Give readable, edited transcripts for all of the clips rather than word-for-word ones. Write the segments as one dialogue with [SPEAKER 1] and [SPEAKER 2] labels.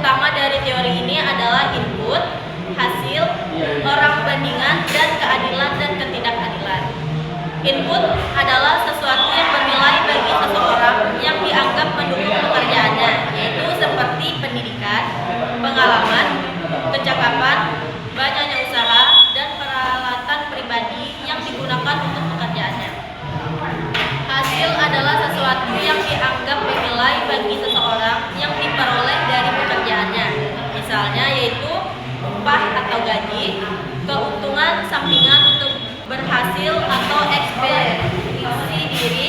[SPEAKER 1] utama dari teori ini adalah input, hasil, orang bandingan, dan keadilan dan ketidakadilan. Input adalah sesuatu yang bernilai bagi seseorang yang dianggap mendukung pekerjaannya, yaitu seperti pendidikan, pengalaman, kecakapan, banyaknya usaha, dan peralatan pribadi yang digunakan untuk pekerjaannya. Hasil adalah sesuatu yang dianggap bernilai bagi seseorang yang diperoleh dari pekerjaannya, misalnya yaitu upah atau gaji, keuntungan sampingan untuk berhasil atau ekspresi diri.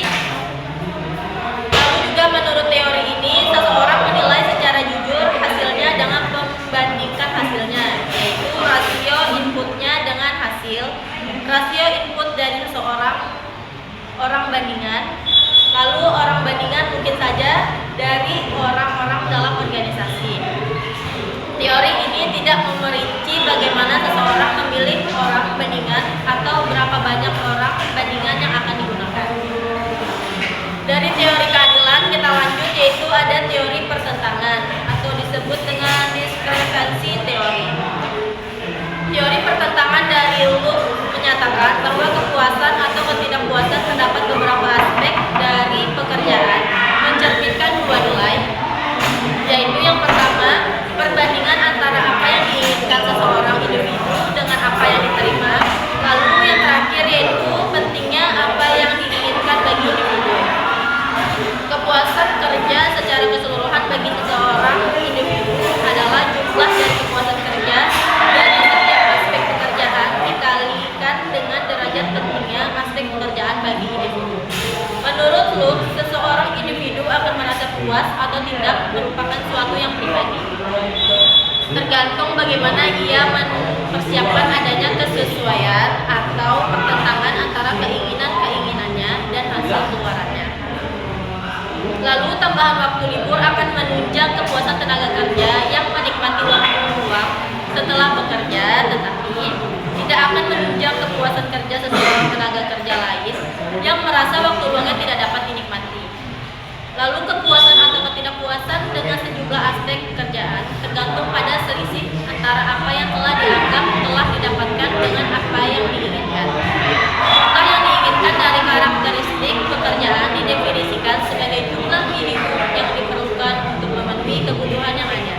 [SPEAKER 1] Lalu juga menurut teori ini, seseorang menilai secara jujur hasilnya dengan membandingkan hasilnya, yaitu rasio inputnya dengan hasil, rasio input dari seseorang, orang bandingan. Lalu orang bandingan mungkin saja dari orang-orang dalam organisasi. Teori ini tidak memerinci bagaimana seseorang memilih orang bandingan atau berapa banyak orang bandingan yang akan digunakan. Dari teori keadilan kita lanjut, yaitu ada teori pertentangan atau disebut dengan diskrepansi teori. Teori pertentangan dari Luke menyatakan bahwa kepuasan atau ketidakpuasan terdapat beberapa aspek dari pekerjaan mencerminkan dua nilai, yaitu yang pertama, perbandingan antara apa yang diinginkan seseorang individu dengan apa yang diterima. Lalu yang terakhir yaitu pentingnya apa yang diinginkan bagi individu. Kepuasan kerja secara keseluruhan bagi seseorang individu adalah jumlah dari kepuasan kerja dari setiap aspek pekerjaan dikalikan dengan derajat pentingnya aspek pekerjaan bagi individu. Menurut Luke, seseorang individu akan merasa puas atau tidak merupakan suatu yang pribadi, tergantung bagaimana ia mempersiapkan adanya kesesuaian atau pertentangan antara keinginan-keinginannya dan hasil keluarannya. Lalu tambahan waktu libur akan menunjang kepuasan tenaga kerja yang menikmati waktu luang setelah bekerja, tetapi tidak akan menunjang kepuasan kerja seseorang tenaga kerja lain yang merasa waktu luangnya tidak dapat dinikmati. Lalu kepuasan atau ketidakpuasan dengan sejumlah aspek pekerjaan tergantung pada selisih antara apa yang telah dianggap telah didapatkan dengan apa yang diinginkan. Contoh yang diinginkan dari karakteristik pekerjaan didefinisikan sebagai jumlah minimum yang diperlukan untuk memenuhi kebutuhan yang ada.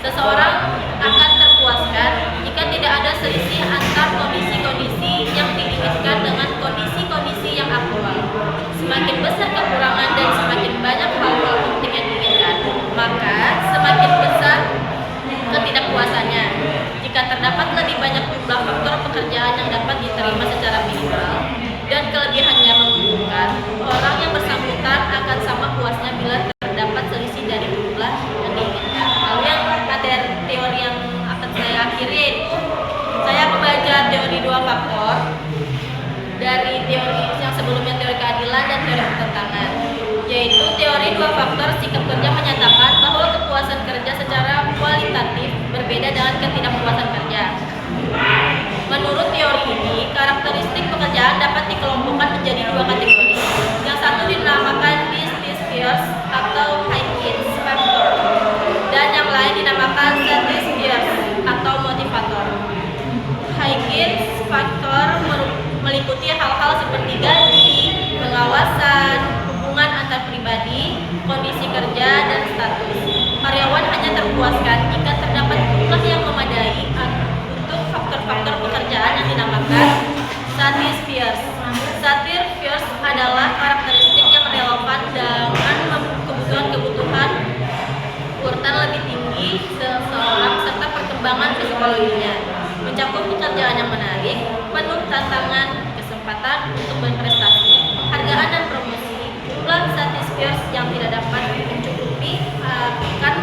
[SPEAKER 1] Seseorang akan terpuaskan jika tidak ada selisih antar kondisi-kondisi yang diinginkan dengan kondisi-kondisi yang aktual. Semakin besar kekurangan dan semakin banyak hal-hal penting yang diinginkan, maka semakin besar ketidakpuasannya. Jika terdapat lebih banyak jumlah faktor pekerjaan yang dapat diterima secara minimal dan kelebihannya menguntungkan, orang yang bersangkutan akan sama puasnya bila terdapat selisih dari jumlah yang diinginkan. Lalu yang materi teori yang akan saya akhiri, saya membaca teori dua faktor dari teori yang sebelumnya, teori keadilan dan teori pertentangan, yaitu teori dua faktor sikap kerja menyatakan bahwa kepuasan kerja secara kualitatif berbeda dengan ketidakpuasan kerja. Menurut teori ini, karakteristik pekerjaan dapat dikelompokkan menjadi dua kategori. Yang satu dinamakan dysspheres atau Huygens factor, dan yang lain dinamakan satisfiers atau motivator. Huygens factor meliputi hal-hal seperti gaji, pengawasan, hubungan antar pribadi, kondisi kerja, dan status. Karyawan hanya terpuaskan jika terdapat jumlah yang memadai untuk faktor-faktor pekerjaan yang dinamakan satisfiers. Satisfiers adalah karakteristik yang relevan dengan kebutuhan-kebutuhan urutan lebih tinggi seseorang serta perkembangan psikologinya, mencakup pekerjaan yang menarik, penuh tantangan, kesempatan untuk berprestasi, penghargaan dan promosi. Jumlah satisfiers yang tidak dapat mencukupi akan